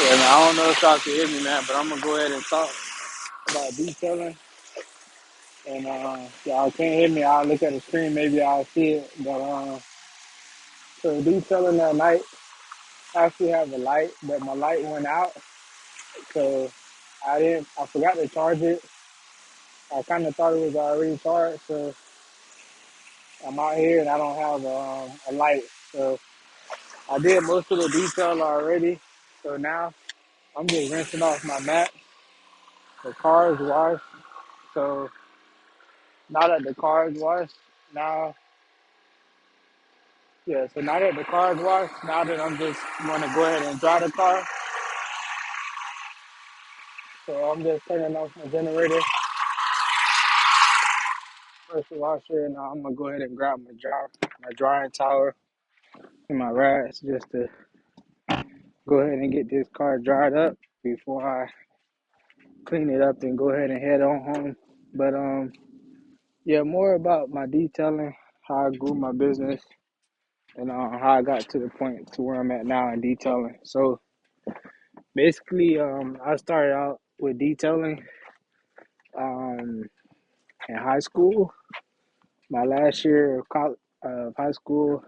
Yeah, man, I don't know if y'all can hear me, man, but I'm gonna go ahead and talk about detailing. And if y'all can't hear me, I'll look at the screen, maybe I'll see it. But so detailing at night, I actually have a light, but my light went out, so I forgot to charge it. I kind of thought it was already charged, so I'm out here and I don't have a light. So I did most of the detail already. So now I'm just rinsing off my mat. The car is washed. So now that the car is washed, now yeah, so now that the car is washed, now that I'm just gonna go ahead and dry the car. So I'm just turning off my generator, pressure washer, and I'm gonna go ahead and grab my drying towel and my rags just to go ahead and get this car dried up before I clean it up and go ahead and head on home. But yeah, more about my detailing, how I grew my business, and how I got to the point to where I'm at now in detailing. So basically, I started out with detailing um, in high school. My last year of high school,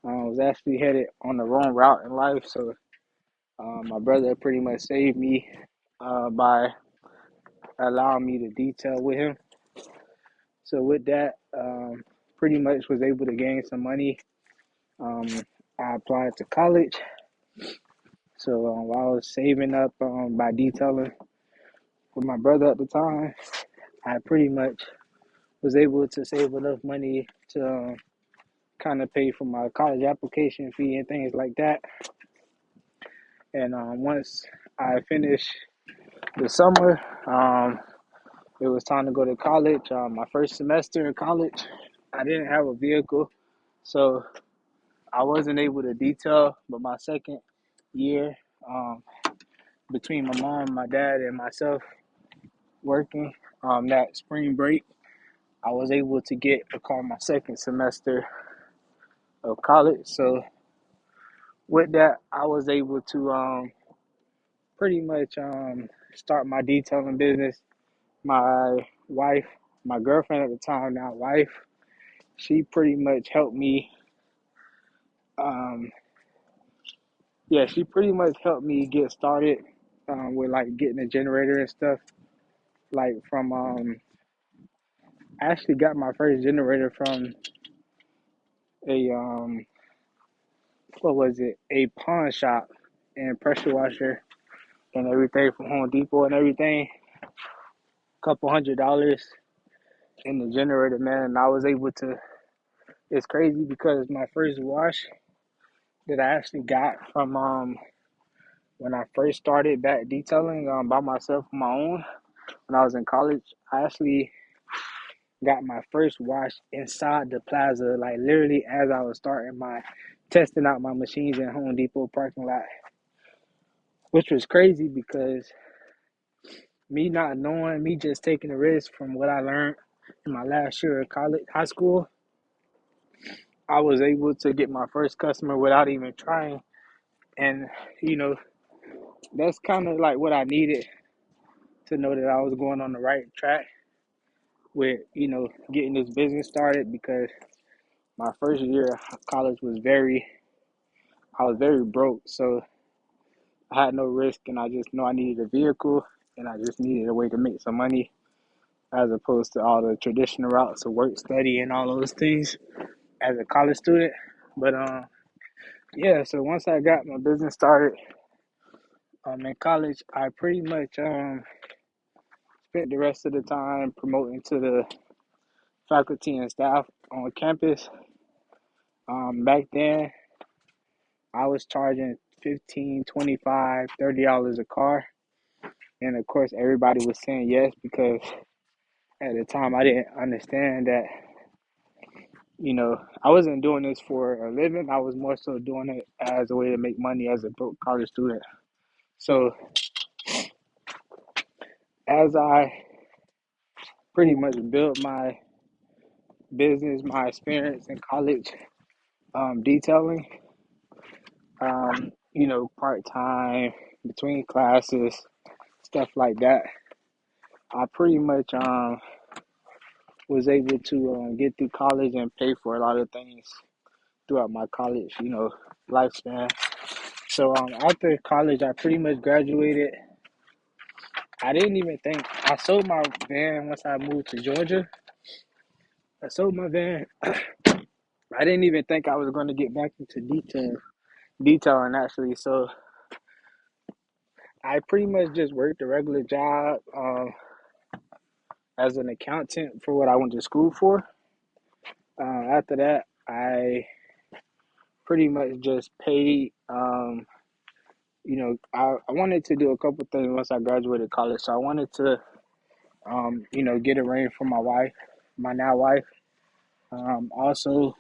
I was actually headed on the wrong route in life. So my brother pretty much saved me by allowing me to detail with him. So with that, pretty much was able to gain some money. Um, I applied to college. So while I was saving up by detailing with my brother at the time, I pretty much was able to save enough money to kind of pay for my college application fee and things like that. And once I finished the summer, it was time to go to college. My first semester in college, I didn't have a vehicle, so I wasn't able to detail. But my second year, um, between my mom, my dad, and myself working that spring break, I was able to get a car my second semester of college. So with that, I was able to pretty much start my detailing business. My wife, my girlfriend at the time, now wife, she pretty much helped me. Um, yeah, she pretty much helped me get started with like getting a generator and stuff. Like from I actually got my first generator from a what was it? A pawn shop and pressure washer and everything from Home Depot and everything. Couple $100 in the generator, man. And I was able to. It's crazy because my first wash that I actually got from when I first started back detailing by myself on my own when I was in college. I actually got my first wash inside the plaza, like literally as I was starting my testing out my machines in Home Depot parking lot, which was crazy because me not knowing, me just taking a risk from what I learned in my last year of college, high school, I was able to get my first customer without even trying. And, you know, that's kind of like what I needed to know that I was going on the right track with, getting this business started because my first year of college I was very broke. So I had no risk and I just know I needed a vehicle and I just needed a way to make some money as opposed to all the traditional routes of work, study, and all those things as a college student. But yeah, so once I got my business started in college, I pretty much spent the rest of the time promoting to the faculty and staff on campus. Back then, I was charging 15, 25, $30 a car. And of course, everybody was saying yes because at the time I didn't understand that, I wasn't doing this for a living. I was more so doing it as a way to make money as a broke college student. So as I pretty much built my business, my experience in college detailing, part time between classes, stuff like that. I pretty much was able to get through college and pay for a lot of things throughout my college, lifespan. So after college, I pretty much graduated. I didn't even think I sold my van once I moved to Georgia. I sold my van. I didn't even think I was going to get back into detailing actually. So I pretty much just worked a regular job as an accountant for what I went to school for. After that, I pretty much just paid. I wanted to do a couple things once I graduated college. So I wanted to, get a ring for my wife, my now wife. Also,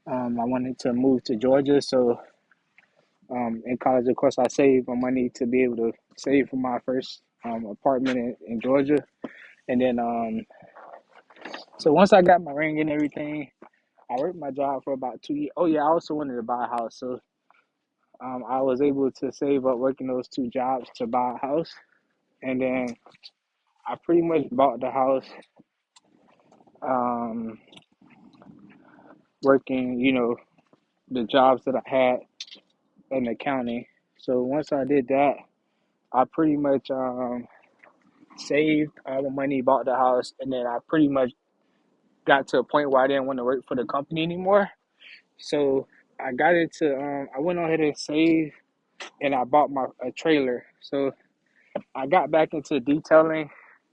I wanted to move to Georgia. So in college, of course, I saved my money to be able to save for my first apartment in Georgia. And then, so once I got my ring and everything, I worked my job for about 2 years. Oh yeah, I also wanted to buy a house. So I was able to save up working those two jobs to buy a house. And then I pretty much bought the house um, working, the jobs that I had in accounting. So once I did that, I pretty much saved all the money, bought the house, and then I pretty much got to a point where I didn't want to work for the company anymore. So I went on ahead and saved, and I bought a trailer. So I got back into detailing,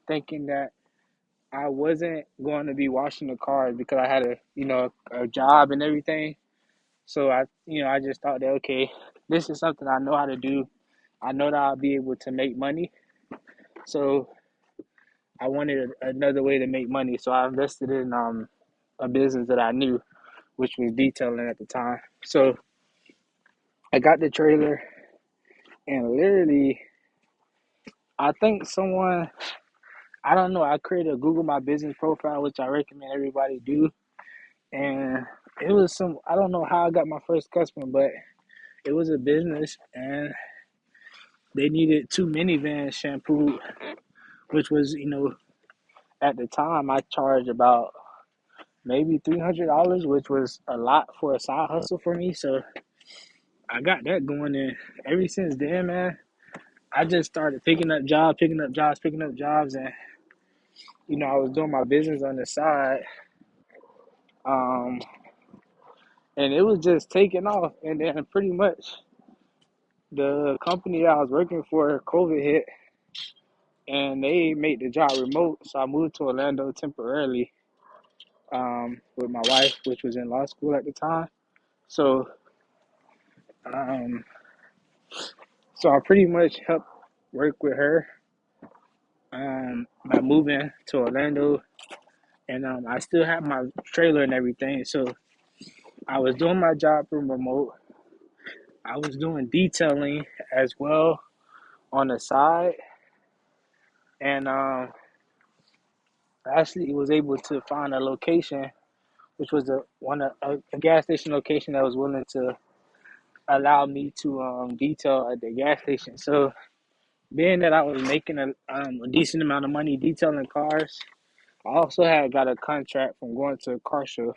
thinking that I wasn't going to be washing the cars because I had a job and everything. So I just thought that, okay, this is something I know how to do. I know that I'll be able to make money. So I wanted another way to make money. So I invested in a business that I knew, which was detailing at the time. So I got the trailer, and literally, I think I don't know, I created a Google My Business profile, which I recommend everybody do. And it was I don't know how I got my first customer, but it was a business, and they needed two minivans shampooed, which was, at the time I charged about maybe $300, which was a lot for a side hustle for me. So I got that going, and ever since then, man, I just started picking up jobs, and I was doing my business on the side, um, and it was just taking off. And then pretty much the company I was working for, COVID hit, and they made the job remote. So I moved to Orlando temporarily with my wife, which was in law school at the time. So, um, so I pretty much helped work with her by moving to Orlando, and I still have my trailer and everything. So I was doing my job from remote. I was doing detailing as well on the side, and I actually was able to find a location, which was a gas station location that was willing to allow me to detail at the gas station. So being that I was making a decent amount of money detailing cars, I also had got a contract from going to a car show.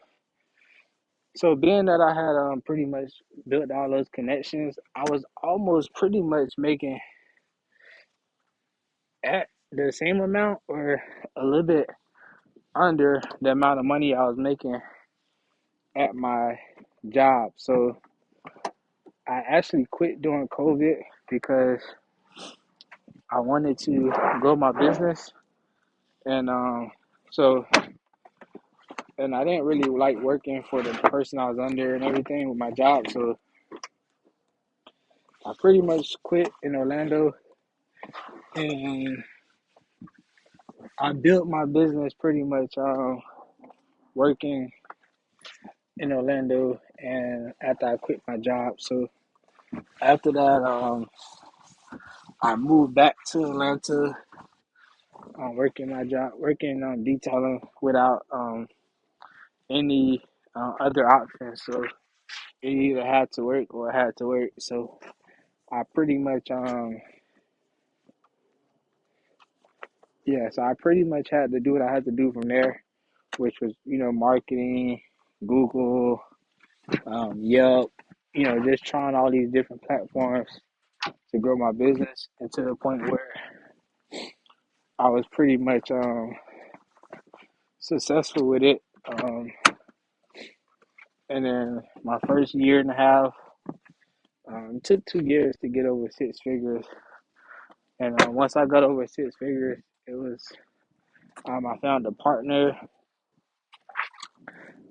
So being that I had pretty much built all those connections, I was almost pretty much making at the same amount or a little bit under the amount of money I was making at my job. So I actually quit during COVID because I wanted to grow my business, and so and I didn't really like working for the person I was under and everything with my job. So I pretty much quit in Orlando, and I built my business pretty much working in Orlando, and after I quit my job. So after that, I moved back to Atlanta, working my job, working on detailing without any other options. So it either had to work or it had to work. So I pretty much so I pretty much had to do what I had to do from there, which was, marketing, Google, Yelp, just trying all these different platforms to grow my business, and to the point where I was pretty much successful with it. And then my first year and a half, took 2 years to get over six figures. And once I got over six figures, it was I found a partner.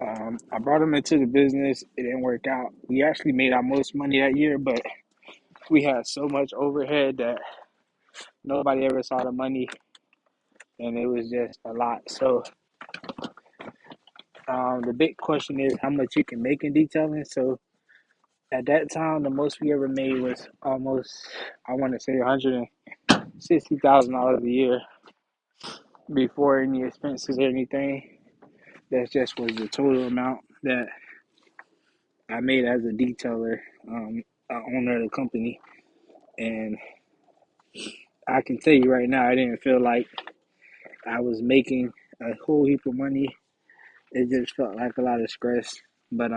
I brought him into the business. It didn't work out. We actually made our most money that year, but we had so much overhead that nobody ever saw the money, and it was just a lot. So the big question is how much you can make in detailing. So at that time, the most we ever made was almost, I want to say, $160,000 a year before any expenses or anything. That just was the total amount that I made as a detailer, owner of the company. And I can tell you right now, I didn't feel like I was making a whole heap of money. It just felt like a lot of stress. But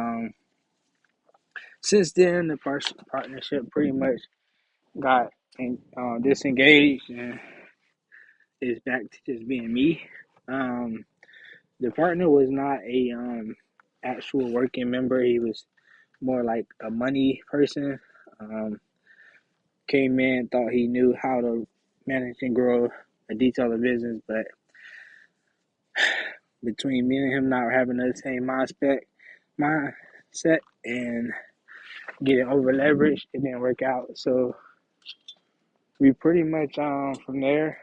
since then, the partnership pretty much got disengaged, and is back to just being me. The partner was not a actual working member. He was more like a money person. Um, Came in, thought he knew how to manage and grow a detailing business, but between me and him not having the same mindset and getting over leveraged, it didn't work out. So we pretty much from there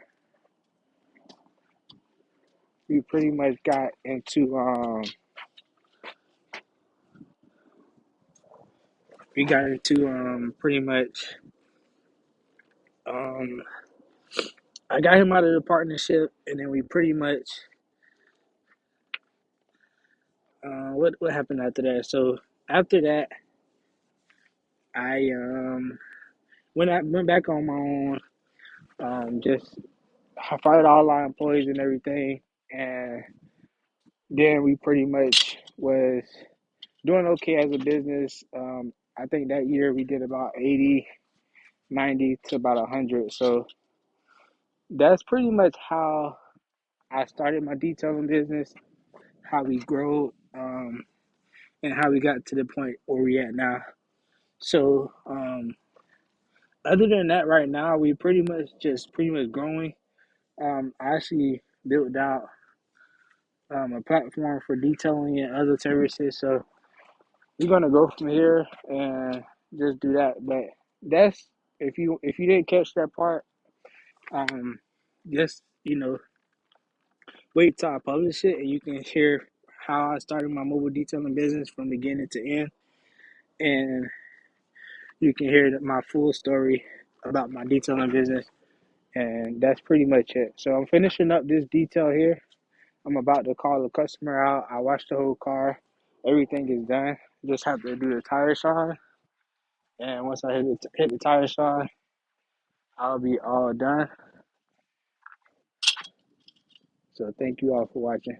we pretty much got into pretty much um I got him out of the partnership, and then we pretty much what happened after that. So after that, I went back on my own. Just I fired all our employees and everything, and then we pretty much was doing okay as a business. I think that year we did about 80, 90 to about 100. So that's pretty much how I started my detailing business, how we grew, and how we got to the point where we at now. So other than that, right now we pretty much growing. I actually built out a platform for detailing and other services. So we're gonna go from here and just do that. But that's if you didn't catch that part, just wait till I publish it, and you can hear how I started my mobile detailing business from beginning to end, and you can hear my full story about my detailing business. And that's pretty much it. So I'm finishing up this detail here. I'm about to call the customer out. I washed the whole car. Everything is done. Just have to do the tire shine. And once I hit the tire shine, I'll be all done. So thank you all for watching.